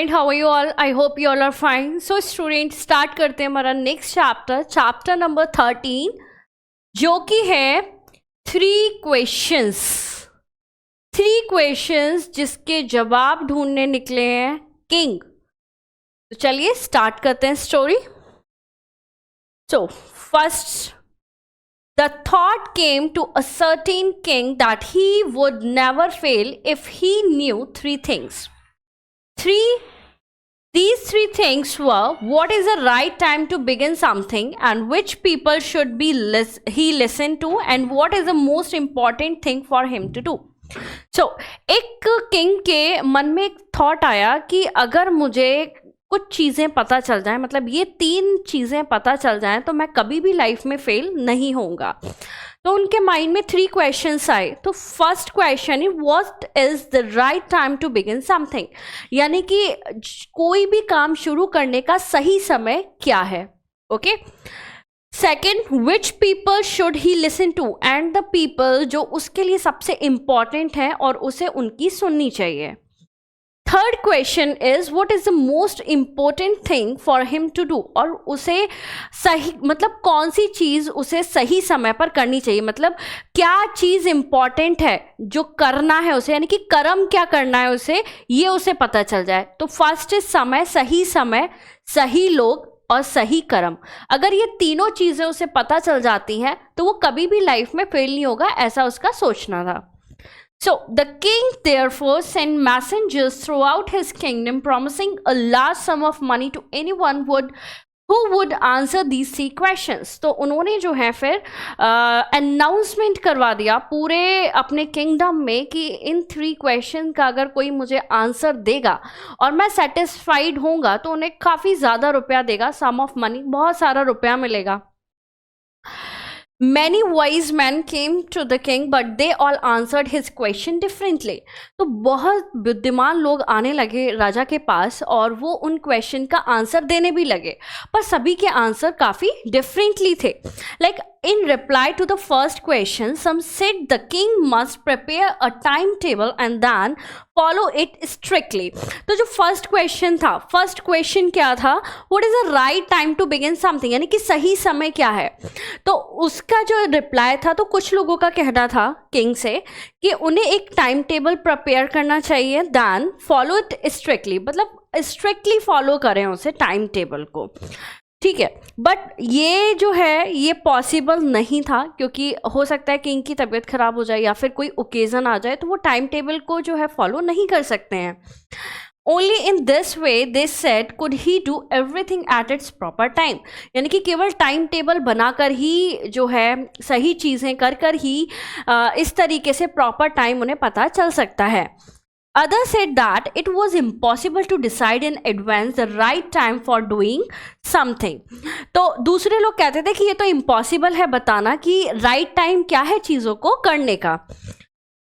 Student, how are you all? I hope you all are fine. So student, start करते हैं हमारा next chapter number 13, जो कि है थ्री क्वेश्चंस जिसके जवाब ढूंढने निकले हैं किंग. तो चलिए स्टार्ट करते हैं story. So first, the thought came to a certain king that he would never fail if he knew three things. These three things were: what is the right time to begin something, and which people should be he listen to, and what is the most important thing for him to do. So, एक king के मन में एक thought आया कि अगर मुझे कुछ चीज़ें पता चल जाएं, मतलब ये तीन चीज़ें पता चल जाएं, तो मैं कभी भी लाइफ में फेल नहीं होऊंगा. तो उनके माइंड में थ्री क्वेश्चंस आए. तो फर्स्ट क्वेश्चन है, what is the right time to begin something, यानी कि कोई भी काम शुरू करने का सही समय क्या है. Okay. Second, which people should he listen to, and the people जो उसके लिए सबसे इंपॉर्टेंट है और उसे उनकी सुननी चाहिए. Third question is, what is the most important thing for him to do, और उसे सही, मतलब कौन सी चीज़ उसे सही समय पर करनी चाहिए, मतलब क्या चीज़ इम्पॉर्टेंट है जो करना है उसे, यानी कि कर्म क्या करना है उसे, ये उसे पता चल जाए. तो फर्स्ट इज समय, सही लोग और सही कर्म. अगर ये तीनों चीज़ें उसे पता चल जाती हैं तो वो कभी भी लाइफ में फेल नहीं होगा, ऐसा उसका सोचना था. So the king therefore sent messengers throughout his kingdom, promising a large sum of money to anyone who would answer these three questions. तो उन्होंने जो है फिर अनाउंसमेंट करवा दिया पूरे अपने किंगडम में कि इन थ्री क्वेश्चन का अगर कोई मुझे आंसर देगा और मैं सेटिस्फाइड होऊंगा तो उन्हें काफ़ी ज़्यादा रुपया देगा, सम ऑफ मनी, बहुत सारा रुपया मिलेगा. Many wise men came to the king, but they all answered his question differently. तो बहुत बुद्धिमान लोग आने लगे राजा के पास और वो उन क्वेश्चन का आंसर देने भी लगे, पर सभी के आंसर काफ़ी डिफरेंटली थे. Like in reply to the first question, some said the king must prepare a timetable and then follow it strictly. तो जो फर्स्ट क्वेश्चन क्या था, what is the right time to begin something, यानी कि सही समय क्या है. तो उसका जो रिप्लाई था, तो कुछ लोगों का कहना था किंग से कि उन्हें एक टाइम टेबल प्रिपेयर करना चाहिए, देन फॉलो इट स्ट्रिक्टली, मतलब स्ट्रिक्टली फॉलो करें उसे टाइम टेबल को. ठीक है, बट ये जो है ये पॉसिबल नहीं था, क्योंकि हो सकता है किंग की तबीयत खराब हो जाए या फिर कोई ओकेजन आ जाए, तो वो टाइम टेबल को जो है फॉलो नहीं कर सकते हैं. Only in this way, they said, could he do everything at its proper time, यानी कि केवल टाइम टेबल बनाकर ही जो है सही चीज़ें कर ही इस तरीके से प्रॉपर टाइम उन्हें पता चल सकता है. Others said that it was impossible to decide in advance the right time for doing something. तो दूसरे लोग कहते थे कि ये तो इम्पॉसिबल है बताना कि राइट टाइम क्या है चीज़ों को करने का.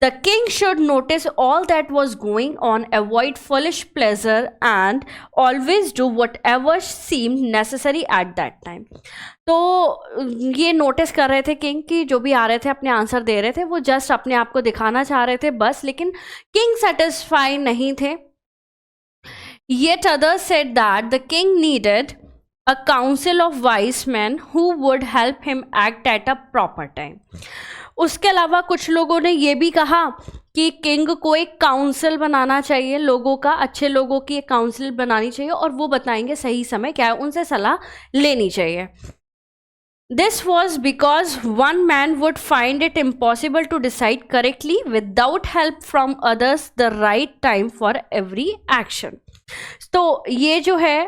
The king should notice all that was going on, avoid foolish pleasure, and always do whatever seemed necessary at that time. तो ये नोटिस कर रहे थे किंग कि जो भी आ रहे थे अपने आंसर दे रहे थे, वो जस्ट अपने आप को दिखाना चाह रहे थे बस, लेकिन किंग सेटिस्फाई नहीं थे. Yet others said that the king needed a council of wise men who would help him act at a proper time. उसके अलावा कुछ लोगों ने ये भी कहा कि किंग को एक काउंसिल बनाना चाहिए, लोगों का, अच्छे लोगों की एक काउंसिल बनानी चाहिए और वो बताएंगे सही समय क्या है, उनसे सलाह लेनी चाहिए. This was because one man would find it impossible to decide correctly without help from others the right time for every action. तो ये जो है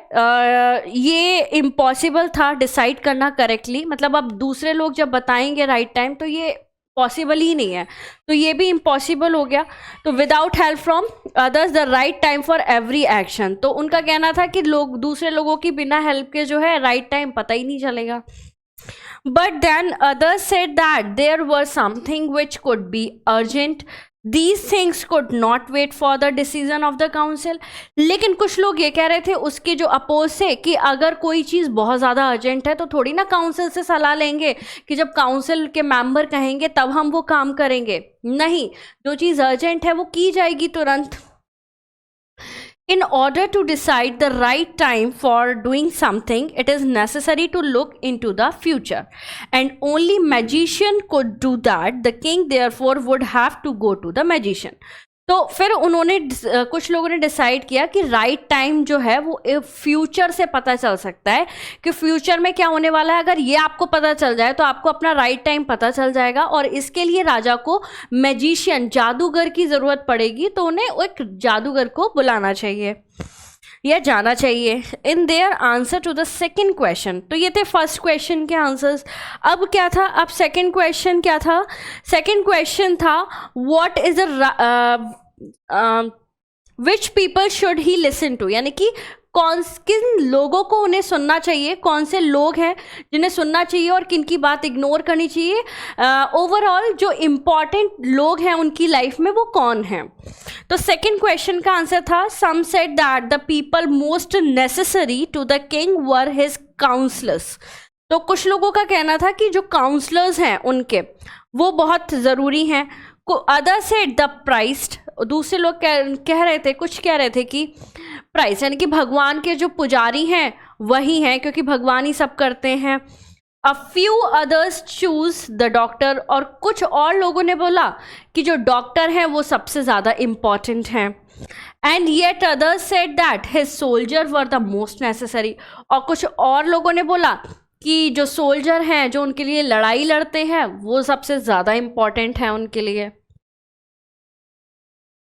ये इम्पॉसिबल था डिसाइड करना करेक्टली, मतलब अब दूसरे लोग जब बताएंगे राइट टाइम तो ये पॉसिबल ही नहीं है, तो ये भी इम्पॉसिबल हो गया. तो without help from others the right time for every action, तो उनका कहना था कि लोग दूसरे लोगों की बिना हेल्प के जो है राइट टाइम पता ही नहीं चलेगा. But then others said that there was something which could be urgent. These things could not wait for the decision of the council. लेकिन कुछ लोग ये कह रहे थे उसके जो अपोज से कि अगर कोई चीज़ बहुत ज़्यादा अर्जेंट है तो थोड़ी ना काउंसिल से सलाह लेंगे कि जब काउंसिल के मेंबर कहेंगे तब हम वो काम करेंगे. नहीं, जो चीज़ अर्जेंट है वो की जाएगी तुरंत. In order to decide the right time for doing something, it is necessary to look into the future. And only magician could do that. The king therefore would have to go to the magician. तो फिर उन्होंने कुछ लोगों ने decide किया कि right time जो है वो फ्यूचर से पता चल सकता है कि फ्यूचर में क्या होने वाला है। अगर ये आपको पता चल जाए तो आपको अपना राइट टाइम पता चल जाएगा, और इसके लिए राजा को मैजिशियन, जादूगर की ज़रूरत पड़ेगी। तो उन्हें एक जादूगर को बुलाना चाहिए या जाना चाहिए। In their answer to the second question, तो ये थे फर्स्ट क्वेश्चन के आंसर्स। अब क्या था, अब सेकेंड क्वेश्चन क्या था? सेकेंड क्वेश्चन था what is which people should he listen to, यानी कि किन लोगों को उन्हें सुनना चाहिए, कौन से लोग हैं जिन्हें सुनना चाहिए और किन की बात इग्नोर करनी चाहिए। ओवरऑल जो इम्पॉर्टेंट लोग हैं उनकी लाइफ में वो कौन हैं। तो सेकंड क्वेश्चन का आंसर था some said that the people most necessary to the king were his counsellors. तो कुछ लोगों का कहना था कि जो काउंसलर्स हैं उनके वो बहुत ज़रूरी हैं। अदर सेड द प्राइस्ट, दूसरे लोग कह रहे थे, कुछ कह रहे थे कि प्राइस यानी कि भगवान के जो पुजारी हैं वही हैं, क्योंकि भगवान ही सब करते हैं। A few others choose the doctor, और कुछ और लोगों ने बोला कि जो डॉक्टर हैं वो सबसे ज़्यादा इम्पॉर्टेंट हैं। And yet others said that his soldier were the most necessary, और कुछ और लोगों ने बोला कि जो सोल्जर हैं जो उनके लिए लड़ाई लड़ते हैं वो सबसे ज़्यादा इम्पॉर्टेंट हैं उनके लिए।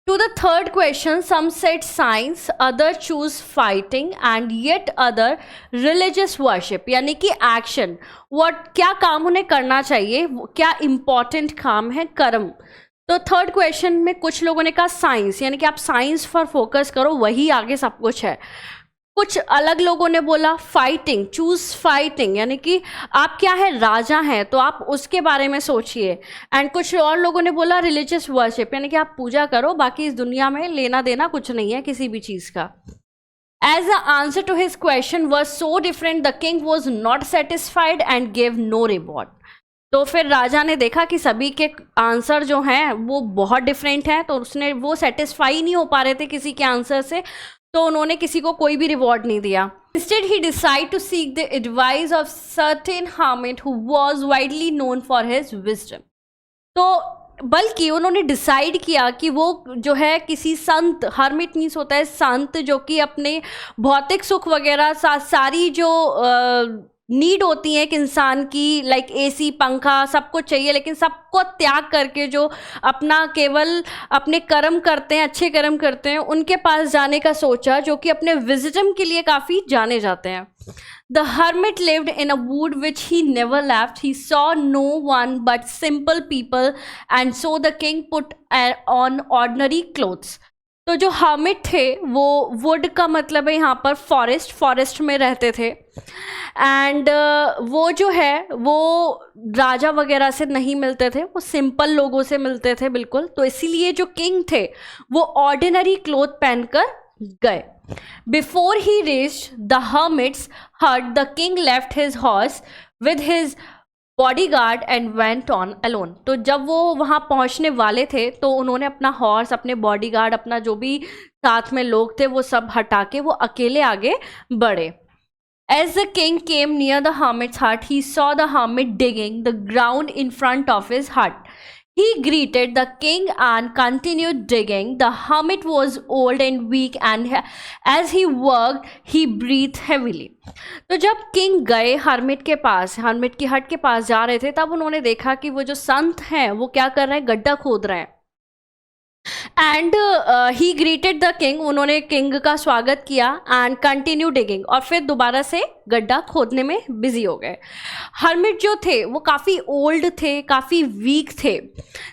To the third question, some said science, other choose fighting, and yet other religious worship, यानी कि एक्शन, क्या काम उन्हें करना चाहिए, क्या इम्पॉर्टेंट काम है, कर्म। तो थर्ड क्वेश्चन में कुछ लोगों ने कहा साइंस, यानी कि आप साइंस पर फोकस करो, वही आगे सब कुछ है। कुछ अलग लोगों ने बोला फाइटिंग, चूज फाइटिंग, यानी कि आप क्या है, राजा हैं तो आप उसके बारे में सोचिए। एंड कुछ और लोगों ने बोला रिलीजियस वर्शिप, यानी कि आप पूजा करो, बाकी इस दुनिया में लेना देना कुछ नहीं है किसी भी चीज़ का। As the answer to his question was so different, the king was not satisfied and gave no reward. तो फिर राजा ने देखा कि सभी के आंसर जो हैं वो बहुत डिफरेंट हैं, तो उसने वो सेटिस्फाई नहीं हो पा रहे थे किसी के आंसर से, तो उन्होंने किसी को कोई भी रिवॉर्ड नहीं दिया। Instead he decide to seek the advice of certain hermit who was widely known for his wisdom. तो बल्कि उन्होंने डिसाइड किया कि वो जो है किसी संत, हर्मिट मीन्स होता है संत, जो कि अपने भौतिक सुख वगैरह सारी जो नीड होती है एक इंसान की, लाइक एसी, पंखा, सब कुछ चाहिए, लेकिन सबको त्याग करके जो अपना केवल अपने कर्म करते हैं, अच्छे कर्म करते हैं, उनके पास जाने का सोचा, जो कि अपने विजडम के लिए काफ़ी जाने जाते हैं। The hermit lived in a wood which he never left. He saw no one but simple people, and so the king put on ordinary clothes. तो जो हर्मिट थे वो वुड का मतलब है यहाँ पर फॉरेस्ट में रहते थे। एंड वो जो है वो राजा वगैरह से नहीं मिलते थे, वो सिंपल लोगों से मिलते थे बिल्कुल। तो इसीलिए जो किंग थे वो ऑर्डिनरी क्लोथ पहनकर गए। Before he reached the hermit's hut, the king left his horse with his bodyguard and went on alone. तो जब वो वहाँ पहुँचने वाले थे तो उन्होंने अपना हॉर्स, अपने बॉडीगार्ड, अपना जो भी साथ में लोग थे वो सब हटा के वो अकेले आगे बढ़े। As the king came near the hermit's hut, he saw the hermit digging the ground in front of his hut. He greeted the king and continued digging. The hermit was old and weak, and as he worked, he breathed heavily. तो जब king गए hermit के पास, hermit की हट के पास जा रहे थे, तब उन्होंने देखा कि वो जो संत हैं वो क्या कर रहे हैं, गड्ढा खोद रहे हैं। And he greeted the king, उन्होंने किंग का स्वागत किया। एंड कंटिन्यू डिगिंग, और फिर दोबारा से गड्ढा खोदने में बिजी हो गए। हर्मिट जो थे वो काफ़ी ओल्ड थे, काफ़ी वीक थे।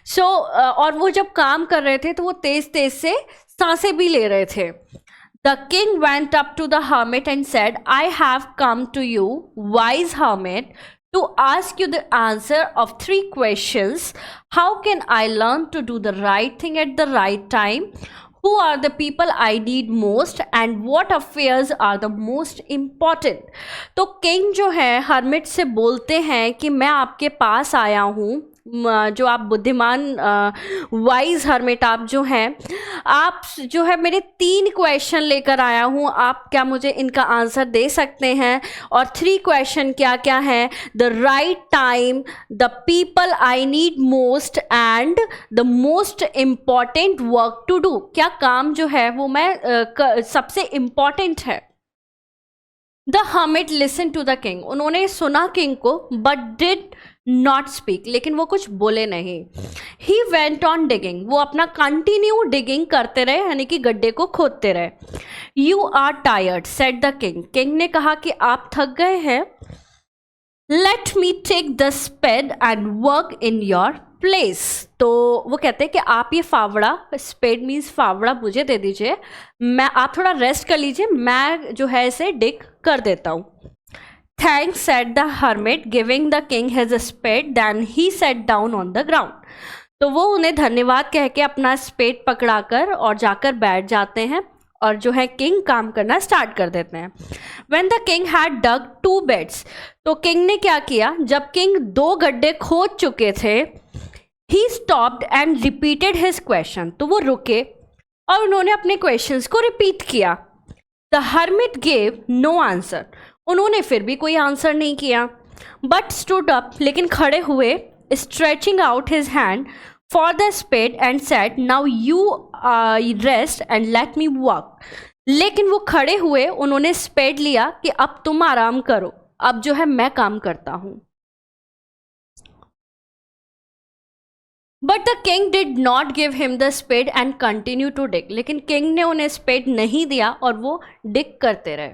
सो और वो जब काम कर रहे थे तो वो तेज तेज से सांसें भी ले रहे थे। The king went up to the hermit and said, I have come to you, wise hermit, to ask you the answer of 3 questions. How can I learn to do the right thing at the right time? Who are the people I need most? And what affairs are the most important? तो king जो है hermit से बोलते हैं कि मैं आपके पास आया हूँ जो आप बुद्धिमान वाइज हर्मिट आप जो हैं, आप जो है मेरे 3 क्वेश्चन लेकर आया हूँ, आप क्या मुझे इनका आंसर दे सकते हैं? और 3 क्वेश्चन क्या क्या हैं? The right time, the people I need most and the most important work to do. क्या काम जो है वो मैं सबसे इम्पॉर्टेंट है? The hermit listen to the king, उन्होंने सुना किंग को, बट डिड नॉट स्पीक, लेकिन वो कुछ बोले नहीं। ही वेंट ऑन डिगिंग, वो अपना कंटिन्यू डिगिंग करते रहे, यानी कि गड्ढे को खोदते रहे। You are tired said the king, king ने कहा कि आप थक गए हैं। Let me take the spade and work in your place, तो वो कहते हैं कि आप ये फावड़ा, स्पेड मीन्स फावड़ा, मुझे दे दीजिए, मैं, आप थोड़ा रेस्ट कर लीजिए, मैं जो है इसे डिग कर देता हूँ। Thanks said the hermit giving the king his spade, then he set down on the ground. तो वो उन्हें धन्यवाद कह के अपना स्पेड पकड़ाकर और जाकर बैठ जाते हैं, और जो है किंग काम करना स्टार्ट कर देते हैं। When the king had dug 2 beds, तो किंग ने क्या किया, जब किंग 2 गड्ढे खोद चुके थे, he stopped and repeated his question, तो वो रुके और उन्होंने अपने क्वेश्चंस को रिपीट किया। The hermit gave no answer, उन्होंने फिर भी कोई आंसर नहीं किया। But stood up, लेकिन खड़े हुए, stretching out his hand for the spade and said, now you rest and let me walk, लेकिन वो खड़े हुए, उन्होंने स्पेड लिया कि अब तुम आराम करो, अब जो है मैं काम करता हूं। But the king did not give him the spade and continue to dig, लेकिन किंग ने उन्हें स्पेड नहीं दिया और वो डिग करते रहे।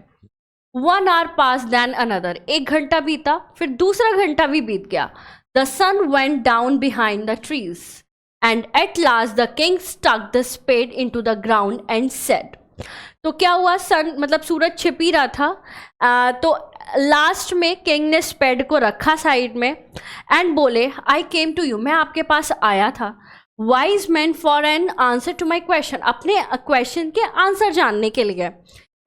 1 hour पास देन अनदर, 1 घंटा बीता, फिर दूसरा घंटा भी बीत गया। The sun went down behind the trees and at last the king stuck the spade into the ground and said, तो क्या हुआ, सन मतलब सूरज छिप ही रहा था, तो लास्ट में किंग ने स्पेड को रखा साइड में एंड बोले, आई केम टू यू, मैं आपके पास आया था, wise man for an answer to my question, अपने क्वेश्चन के आंसर जानने के लिए।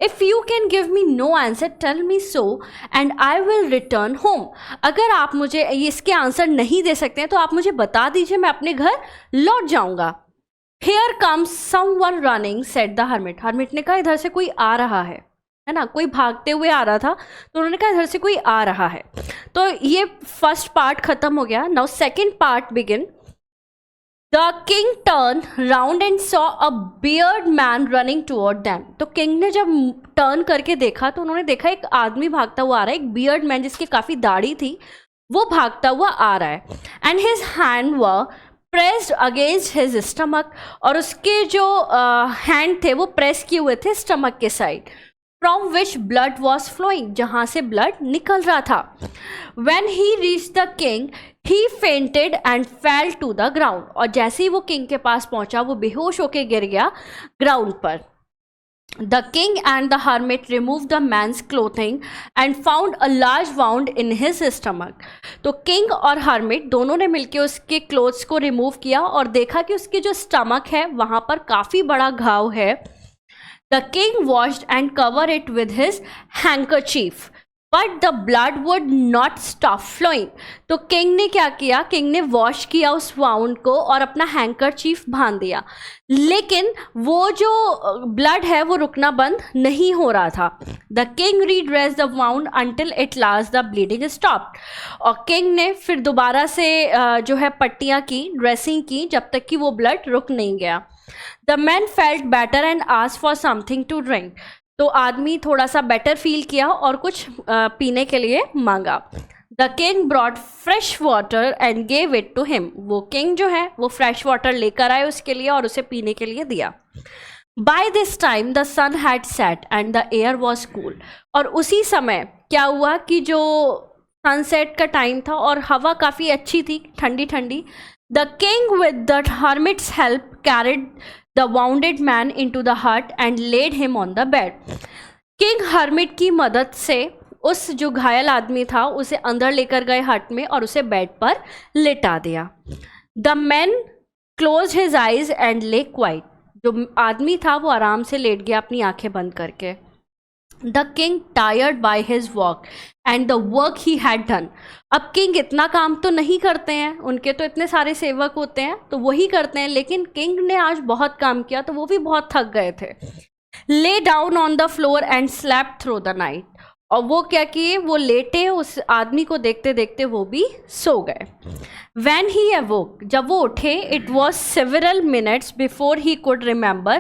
If you can give me no answer tell me so and I will return home, अगर आप मुझे इसके आंसर नहीं दे सकते हैं तो आप मुझे बता दीजिए, मैं अपने घर लौट जाऊंगा। Here comes someone running, said the hermit. Hermit ने कहा इधर से कोई आ रहा है ना, कोई भागते हुए आ रहा था, तो उन्होंने कहा इधर से कोई आ रहा है। तो ये फर्स्ट पार्ट खत्म हो गया। Now second part begin. The king turn round and saw a beard man running toward them, तो किंग ने जब टर्न करके देखा तो उन्होंने देखा एक आदमी भागता हुआ आ रहा है, एक बियर्ड मैन जिसकी काफ़ी दाढ़ी थी, वो भागता हुआ आ रहा है। And his hand were pressed against his stomach, और उसके जो हैंड थे वो प्रेस किए हुए थे स्टमक के side, from which blood was flowing, जहाँ से ब्लड निकल रहा था। When he reach the king he fainted and fell to the ground, और जैसे ही वो किंग के पास पहुंचा वो बेहोश होके गिर गया ग्राउंड पर। The king and the hermit removed the man's clothing and found a large wound in his stomach. तो किंग और हर्मिट दोनों ने मिलकर उसके क्लोथ्स को रिमूव किया और देखा कि उसके जो स्टमक है वहाँ पर काफ़ी बड़ा घाव है। The king washed and covered it with his handkerchief, but the blood would not stop flowing. तो किंग ने क्या किया, किंग ने वॉश किया उस वाउंड को और अपना हैंकरचीफ बांध दिया, लेकिन वो जो ब्लड है वो रुकना बंद नहीं हो रहा था। The king redress the wound until it last the bleeding stopped, और किंग ने फिर दोबारा से जो है पट्टियाँ की, ड्रेसिंग की, जब तक कि वो ब्लड रुक नहीं गया। The man felt better and asked for something to drink, तो आदमी थोड़ा सा बेटर फील किया और कुछ पीने के लिए मांगा। The king brought fresh water and gave it to him, वो किंग जो है वो फ्रेश वाटर लेकर आए उसके लिए और उसे पीने के लिए दिया। By this time the sun had set and the air was cool, और उसी समय क्या हुआ कि जो सनसेट का टाइम था और हवा काफ़ी अच्छी थी, ठंडी ठंडी। The king with the hermits help carried the wounded man into the hut and laid him on the bed. King hermit की मदद से उस जो घायल आदमी था उसे अंदर लेकर गए हट में और उसे बेड पर लेटा दिया। The man closed his eyes and lay quiet, जो आदमी था वो आराम से लेट गया अपनी आंखें बंद करके। The king tired by his work and the work he had done. अब किंग इतना काम तो नहीं करते हैं, उनके तो इतने सारे सेवक होते हैं तो वही करते हैं, लेकिन किंग ने आज बहुत काम किया तो वो भी बहुत थक गए थे। Lay down on the floor and slap through the night. और वो क्या किए, वो लेटे, उस आदमी को देखते देखते वो भी सो गए। When he awoke, जब वो उठे, it was several minutes before he could remember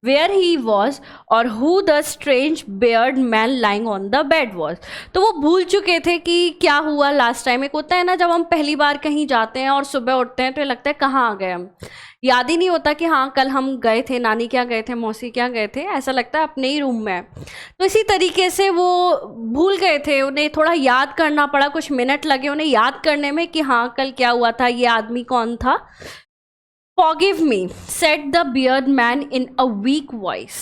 where he was or who the strange bearded man lying on the bed was। तो वो भूल चुके थे कि क्या हुआ लास्ट टाइम। एक होता है ना जब हम पहली बार कहीं जाते हैं और सुबह उठते हैं तो ये लगता है कहाँ आ गए हम, याद ही नहीं होता कि हाँ कल हम गए थे, नानी क्या गए थे, मौसी क्या गए थे, ऐसा लगता है अपने ही रूम में। तो इसी तरीके से वो भूल गए थे, उन्हें थोड़ा याद करना पड़ा, कुछ मिनट लगे उन्हें याद करने में कि हाँ कल क्या हुआ था, ये आदमी कौन था। Forgive me, said the bearded man in a weak voice।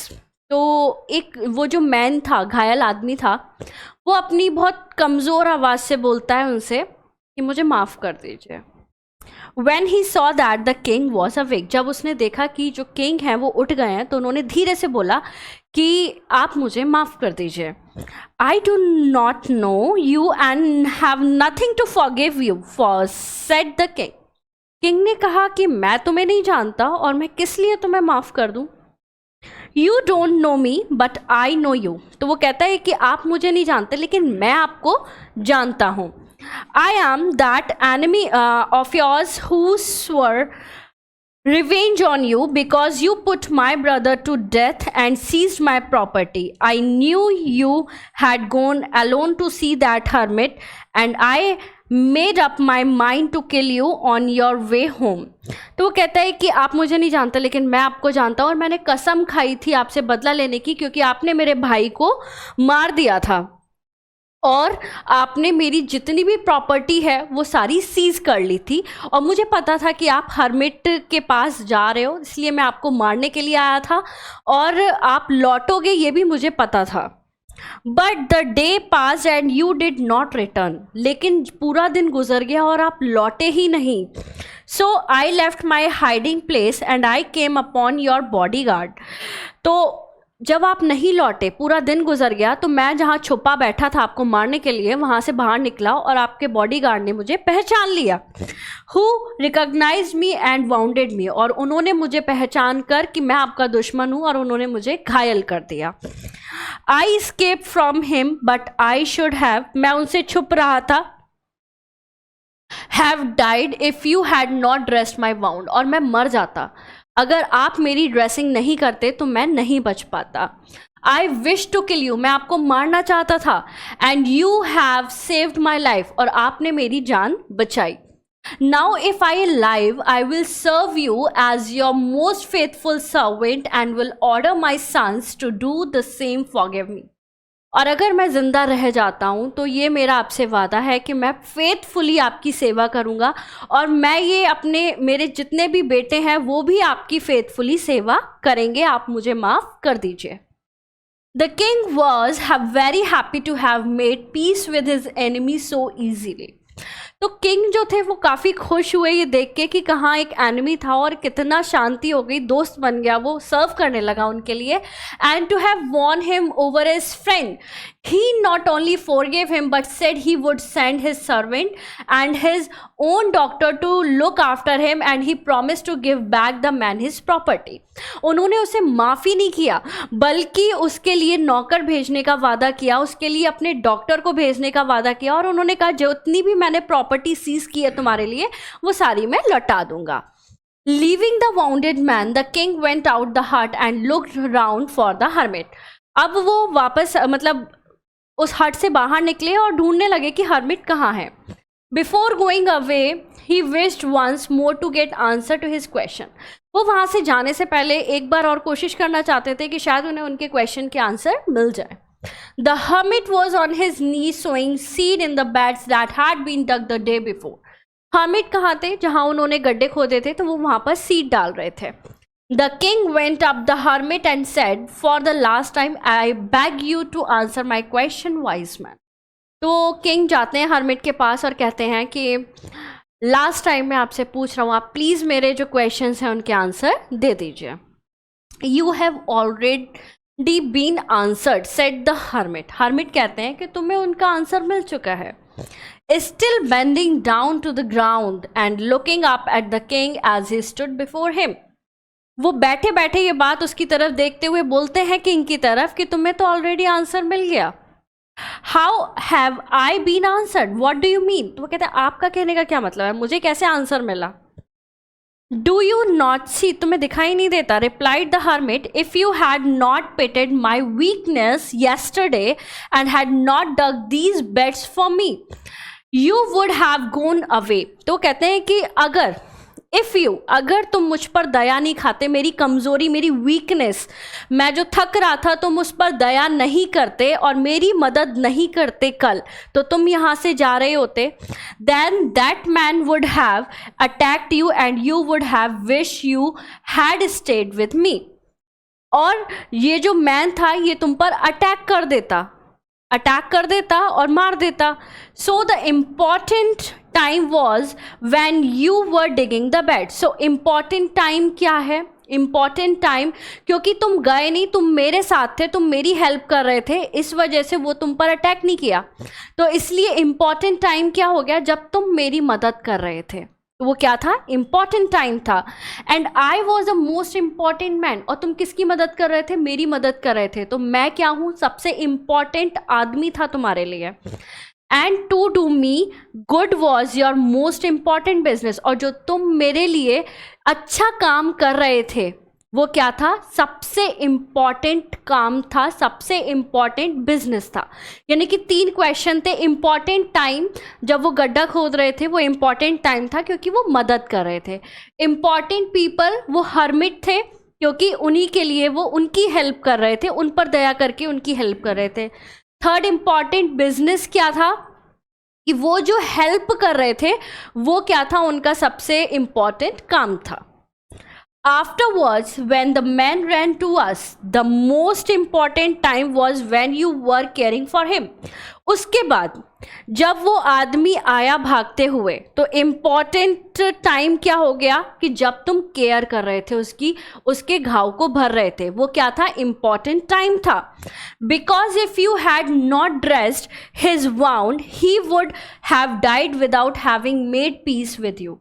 तो एक वो जो मैन था, घायल आदमी था, वो अपनी बहुत कमज़ोर आवाज़ से बोलता है उनसे कि मुझे माफ़ कर दीजिए। When he saw that the king was awake, जब उसने देखा कि जो किंग हैं वो उठ गए हैं तो उन्होंने धीरे से बोला कि आप मुझे माफ़ कर दीजिए। I do not know you and have nothing to forgive you for, said the king। King ने कहा कि मैं तुम्हें नहीं जानता और मैं किस लिए तुम्हें माफ़ कर दूँ। You don't know me but I know you। तो वो कहता है कि आप मुझे नहीं जानते लेकिन मैं आपको जानता हूँ। I am that enemy of yours who swore revenge on you because you put my brother to death and seized my property। I knew you had gone alone to see that hermit and I made up my mind to kill you on your way home। तो वो कहता है कि आप मुझे नहीं जानते लेकिन मैं आपको जानता हूँ और मैंने कसम खाई थी आपसे बदला लेने की, क्योंकि आपने मेरे भाई को मार दिया था और आपने मेरी जितनी भी प्रॉपर्टी है वो सारी सीज कर ली थी, और मुझे पता था कि आप हर्मिट के पास जा रहे हो, इसलिए मैं आपको मारने के लिए आया था और आप लौटोगे ये भी मुझे पता था। But the day pass and you did not return. लेकिन पूरा दिन गुजर गया और आप लौटे ही नहीं। So I left my hiding place and I came upon your bodyguard. तो जब आप नहीं लौटे, पूरा दिन गुजर गया, तो मैं जहाँ छुपा बैठा था आपको मारने के लिए वहाँ से बाहर निकला और आपके बॉडीगार्ड ने मुझे पहचान लिया। Who recognised me and wounded me. और उन्होंने मुझे पहचान कर कि मैं आपका दुश्मन हूँ और उन्होंने मुझे घायल कर दिया। I escape from him but I should have. मैं उनसे छुप रहा था। Have died if you had not dressed my wound. और मैं मर जाता, अगर आप मेरी ड्रेसिंग नहीं करते तो मैं नहीं बच पाता। I wish to kill you. मैं आपको मारना चाहता था। And you have saved my life. और आपने मेरी जान बचाई। Now if I live I will serve you as your most faithful servant and will order my sons to do the same forgive me. और अगर मैं ज़िंदा रह जाता हूँ तो ये मेरा आपसे वादा है कि मैं फेथफुली आपकी सेवा करूँगा और मैं ये अपने मेरे जितने भी बेटे हैं वो भी आपकी फेथफुली सेवा करेंगे। आप मुझे माफ़ कर दीजिए। The king was very happy to have made peace with his enemy so easily. तो किंग जो थे वो काफ़ी खुश हुए ये देख के कि कहाँ एक एनिमी था और कितना शांति हो गई, दोस्त बन गया, वो सर्व करने लगा उनके लिए। And to have won him over his friend, he not only forgive him but said he would send his servant and his own doctor to look after him and he promise to give back the man his property. उन्होंने उसे माफ़ी नहीं किया बल्कि उसके लिए नौकर भेजने का वादा किया, उसके लिए अपने डॉक्टर को भेजने का वादा किया और उन्होंने कहा जितनी भी मैंने प्रॉपर्टी सीज की है तुम्हारे लिए वो सारी मैं लौटा दूंगा। Leaving the wounded man the king went out the hut and looked round for the hermit. अब वो वापस मतलब उस हट से बाहर निकले और ढूंढने लगे कि हर्मिट कहाँ है। Before going away he wished once more to get answer to his question. वो वहाँ से जाने से पहले एक बार और कोशिश करना चाहते थे कि शायद उन्हें उनके क्वेश्चन के आंसर मिल जाए। The hermit was on his knees sowing seed in the beds that had been dug the day before। hermit कहाँ थे? जहाँ उन्होंने गड्ढे खोदे थे तो वो वहाँ पर सीड डाल रहे थे। The king went up the hermit and said, "For the last time, I beg you to answer my question, wise man." तो किंग जाते हैं हर्मिट के पास और कहते हैं कि लास्ट टाइम मैं आपसे पूछ रहा हूँ, आप प्लीज़ मेरे जो क्वेश्चंस हैं उनके आंसर दे दीजिए। You have already डी been answered said the hermit. Hermit कहते हैं कि तुम्हें उनका आंसर मिल चुका है। Still bending down to the ground and looking up at the king as he stood before him. वो बैठे बैठे ये बात उसकी तरफ देखते हुए बोलते हैं किंग की तरफ कि तुम्हें तो ऑलरेडी आंसर मिल गया। How have I been answered, what do you mean. तो वो कहते हैं आपका कहने का क्या मतलब है, मुझे कैसे आंसर मिला। डू यू नॉट सी, तुम्हें दिखाई नहीं देता। Replied the hermit, if you had not pitted my weakness yesterday and had not dug these beds for me, you would have gone away। तो कहते हैं कि अगर अगर तुम मुझ पर दया नहीं खाते, मेरी कमज़ोरी, मेरी वीकनेस, मैं जो थक रहा था, तुम उस पर दया नहीं करते और मेरी मदद नहीं करते कल, तो तुम यहाँ से जा रहे होते। Then that man would have attacked you and you would have wish you had stayed with me. और ये जो मैन था ये तुम पर अटैक कर देता और मार देता। So the important time was when you were digging the bed. So important time क्या है, इम्पॉर्टेंट टाइम क्योंकि तुम गए नहीं, तुम मेरे साथ थे, तुम मेरी हेल्प कर रहे थे, इस वजह से वो तुम पर अटैक नहीं किया। तो इसलिए इम्पॉर्टेंट टाइम क्या हो गया, जब तुम मेरी मदद कर रहे थे, तो वो क्या था, इम्पॉर्टेंट टाइम था। And I was the most important man, और तुम किसकी मदद कर रहे थे, मेरी मदद कर रहे थे, तो मैं क्या हूँ, सबसे इम्पॉर्टेंट आदमी था तुम्हारे लिए। And to do me good was your most important business, और जो तुम मेरे लिए अच्छा काम कर रहे थे वो क्या था, सबसे इम्पॉर्टेंट काम था, सबसे इम्पॉर्टेंट बिजनेस था। यानी कि 3 क्वेश्चन थे। इम्पॉर्टेंट टाइम, जब वो गड्ढा खोद रहे थे वो इम्पॉर्टेंट टाइम था क्योंकि वो मदद कर रहे थे। इम्पॉर्टेंट पीपल, वो हर्मिट थे क्योंकि उन्हीं के लिए वो उनकी हेल्प कर रहे थे, उन पर दया करके उनकी हेल्प कर रहे थे। थर्ड इम्पॉर्टेंट बिजनेस क्या था, कि वो जो हेल्प कर रहे थे वो क्या था, उनका सबसे इम्पॉर्टेंट काम था। Afterwards, when the man ran to us, the most important time was when you were caring for him। उसके बाद जब वो आदमी आया भागते हुए, तो इम्पॉर्टेंट टाइम क्या हो गया, कि जब तुम केयर कर रहे थे उसके घाव को भर रहे थे, वो क्या था, इम्पॉर्टेंट टाइम था। Because if you had not dressed his wound he would have died without having made peace with you.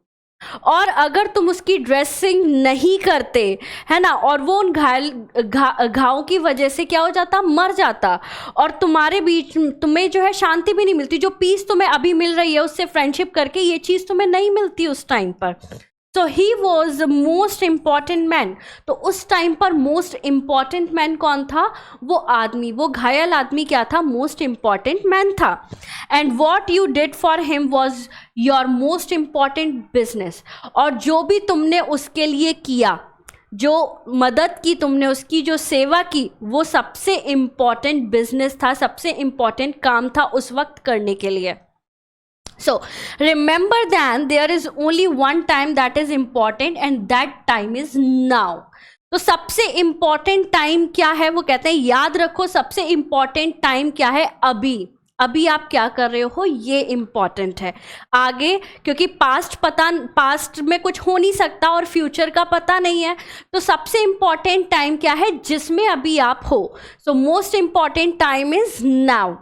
और अगर तुम उसकी ड्रेसिंग नहीं करते, है ना, और वो उन घावों की वजह से क्या हो जाता, मर जाता, और तुम्हारे बीच तुम्हें जो है शांति भी नहीं मिलती। जो पीस तुम्हें अभी मिल रही है उससे फ्रेंडशिप करके, ये चीज़ तुम्हें नहीं मिलती उस टाइम पर। So he was the most important man. तो उस टाइम पर मोस्ट इम्पॉर्टेंट मैन कौन था, वो आदमी, वो घायल आदमी क्या था, मोस्ट इम्पॉर्टेंट मैन था। And what you did for him was your most important business. और जो भी तुमने उसके लिए किया, जो मदद की तुमने, उसकी जो सेवा की, वो सबसे इम्पॉर्टेंट बिजनेस था, सबसे इम्पॉर्टेंट काम था उस वक्त करने के लिए। So remember then there is only one time that is important and that time is now। तो सबसे इम्पॉर्टेंट टाइम क्या है, वो कहते हैं याद रखो, सबसे इम्पॉर्टेंट टाइम क्या है, अभी आप क्या कर रहे हो, ये इम्पॉर्टेंट है। आगे क्योंकि पास्ट में कुछ हो नहीं सकता और फ्यूचर का पता नहीं है, तो सबसे इम्पॉर्टेंट टाइम क्या है, जिसमें अभी आप हो। So most important time is now.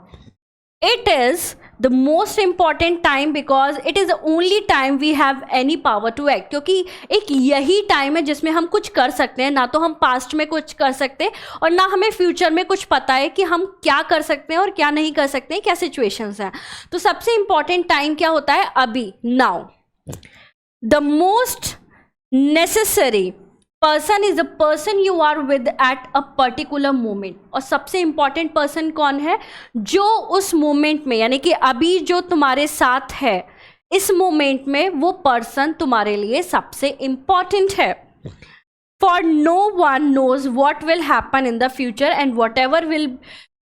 It is the most important time because it is the only time we have any power to act। क्योंकि एक यही टाइम है जिसमें हम कुछ कर सकते हैं, ना तो हम पास्ट में कुछ कर सकते और ना हमें फ्यूचर में कुछ पता है कि हम क्या कर सकते हैं और क्या नहीं कर सकते हैं, क्या सिचुएशंस हैं। तो सबसे इम्पॉर्टेंट टाइम क्या होता है, अभी, now. The most necessary person is the person you are with at a particular moment. और सबसे इंपॉर्टेंट पर्सन कौन है, जो उस मोमेंट में, यानी कि अभी जो तुम्हारे साथ है इस मोमेंट में, वो पर्सन तुम्हारे लिए सबसे इंपॉर्टेंट है। For no one knows what will happen in the future and what ever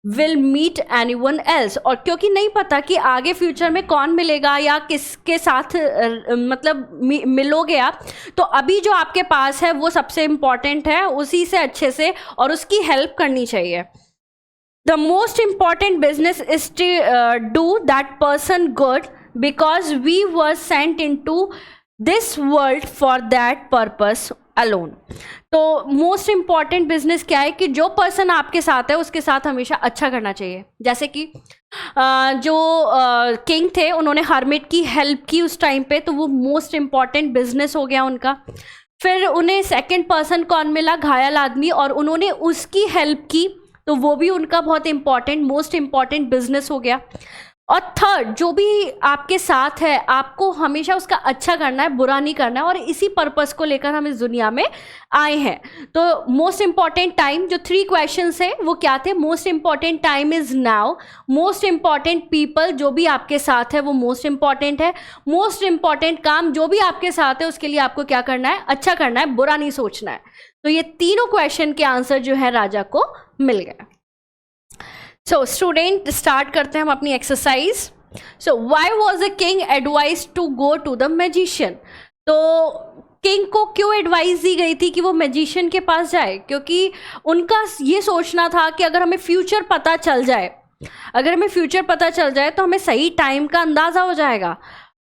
will meet any one else. और क्योंकि नहीं पता कि आगे फ्यूचर में कौन मिलेगा या किसके साथ मतलब मिलोगे आप, तो अभी जो आपके पास है वो सबसे इम्पॉर्टेंट है, उसी से अच्छे से और उसकी हेल्प करनी चाहिए। The most important business is to do that person good because we were sent in to this world for that purpose alone. तो मोस्ट इम्पॉर्टेंट बिजनेस क्या है कि जो पर्सन आपके साथ है उसके साथ हमेशा अच्छा करना चाहिए। जैसे कि जो किंग थे उन्होंने हर्मिट की हेल्प की उस टाइम पे, तो वो मोस्ट इम्पॉर्टेंट बिजनेस हो गया उनका। फिर उन्हें सेकंड पर्सन कौन मिला, घायल आदमी, और उन्होंने उसकी हेल्प की, तो वो भी उनका बहुत इंपॉर्टेंट मोस्ट इम्पॉर्टेंट बिजनेस हो गया। और थर्ड, जो भी आपके साथ है आपको हमेशा उसका अच्छा करना है, बुरा नहीं करना है, और इसी पर्पस को लेकर हम इस दुनिया में आए हैं। तो मोस्ट इम्पॉर्टेंट टाइम, जो 3 क्वेश्चंस है वो क्या थे, most important time is now, most important people, जो भी आपके साथ है वो मोस्ट इम्पॉर्टेंट है, मोस्ट इम्पॉर्टेंट काम, जो भी आपके साथ है उसके लिए आपको क्या करना है, अच्छा करना है, बुरा नहीं सोचना है। तो ये तीनों क्वेश्चन के आंसर जो है राजा को मिल गए। सो स्टूडेंट, स्टार्ट करते हैं हम अपनी exercise. So why was the king advise to go to the magician. तो किंग को क्यों एडवाइस दी गई थी कि वो मैजिशियन के पास जाए, क्योंकि उनका ये सोचना था कि अगर हमें फ्यूचर पता चल जाए, तो हमें सही टाइम का अंदाज़ा हो जाएगा।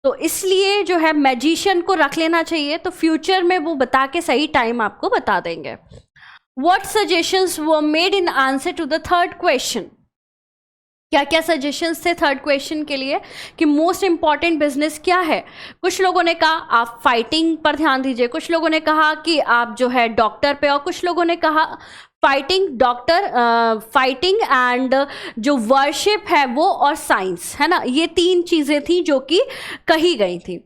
तो इसलिए जो है मैजिशियन को रख लेना चाहिए, तो फ्यूचर में वो बता के सही टाइम आपको बता देंगे। What suggestions were made in answer to the third question? क्या क्या सजेशंस थे थर्ड क्वेश्चन के लिए कि मोस्ट इंपॉर्टेंट बिजनेस क्या है। कुछ लोगों ने कहा आप फाइटिंग पर ध्यान दीजिए, कुछ लोगों ने कहा कि आप जो है डॉक्टर पे, और कुछ लोगों ने कहा फाइटिंग एंड जो वर्शिप है वो, और साइंस, है ना। ये 3 चीज़ें थी जो कि कही गई थी।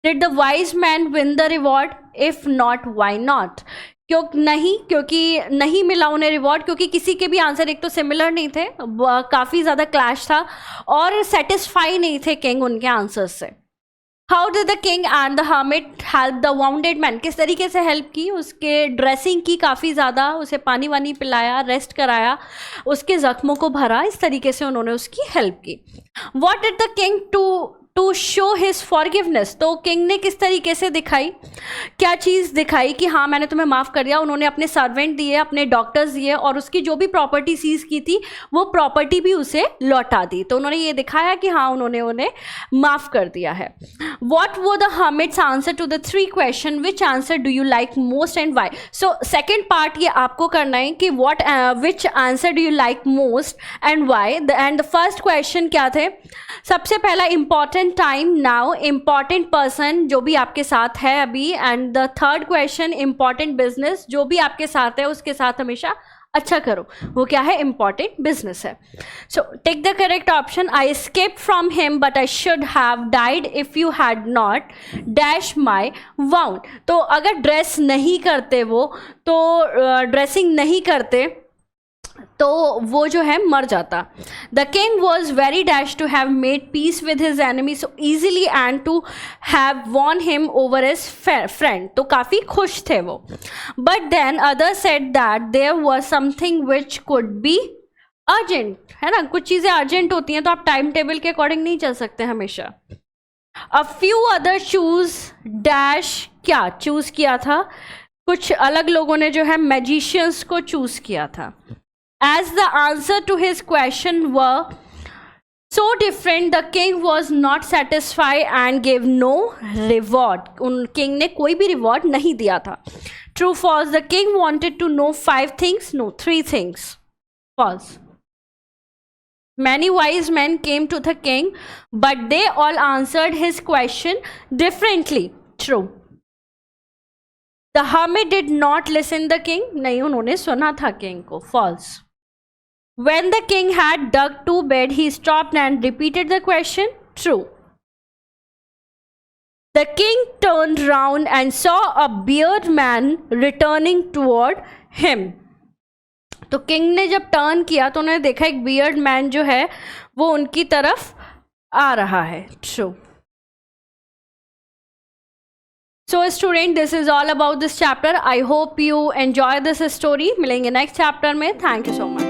Did the wise man win the reward, if not why not. क्योंकि नहीं मिला उन्हें रिवॉर्ड, क्योंकि किसी के भी आंसर एक तो सिमिलर नहीं थे, काफ़ी ज़्यादा क्लैश था, और सेटिस्फाई नहीं थे किंग उनके आंसर्स से। How did the king and the hermit help the wounded man, किस तरीके से हेल्प की, उसके ड्रेसिंग की काफ़ी ज़्यादा, उसे पानी वानी पिलाया, रेस्ट कराया, उसके ज़ख्मों को भरा, इस तरीके से उन्होंने उसकी हेल्प की। What did the king to show his forgiveness, तो किंग ने किस तरीके से दिखाई, क्या चीज़ दिखाई कि हाँ मैंने तुम्हें माफ़ कर दिया। उन्होंने अपने सर्वेंट दिए, अपने डॉक्टर्स दिए, और उसकी जो भी प्रॉपर्टी सीज की थी वो प्रॉपर्टी भी उसे लौटा दी। तो उन्होंने ये दिखाया कि हाँ उन्होंने उन्हें माफ़ कर दिया है। वॉट वो the hermit's answer to the 3 question, which answer do you like most and why. So second part ये आपको करना है कि which answer do you like most and why. And the first question क्या थे, सबसे पहला important time, now, important person जो भी आपके साथ है अभी, and the third question important business, जो भी आपके साथ है उसके साथ हमेशा अच्छा करो, वो क्या है, इंपॉर्टेंट बिजनेस है। So take the correct option, I escaped from him but I should have died if you had not dash my wound. तो अगर ड्रेस नहीं करते वो, तो ड्रेसिंग नहीं करते तो वो जो है मर जाता। The king was very dash to have made peace with his enemy so easily and to have won him over his friend, तो काफ़ी खुश थे वो। But then other said that there was something which could be urgent, है ना, कुछ चीज़ें urgent होती हैं तो आप टाइम टेबल के अकॉर्डिंग नहीं चल सकते हमेशा। A few other choose dash, क्या चूज किया था, कुछ अलग लोगों ने जो है मैजिशियंस को चूज किया था। As the answer to his question were so different, the king was not satisfied and gave no reward. उन king ने कोई भी reward नहीं दिया था। True, false. The king wanted to know 5 things. No, 3 things. False. Many wise men came to the king, but they all answered his question differently. True. The hermit did not listen the king. नहीं, उन्होंने सुना था king को। False. When the king had dug 2 beds, he stopped and repeated the question. True. The king turned round and saw a bearded man returning toward him. तो king ने जब turn किया तो उन्होंने देखा एक बियर्ड मैन जो है वो उनकी तरफ आ रहा है। True. So student, this is all about this chapter. I hope you enjoy this story. मिलेंगे next chapter में. Thank you so much.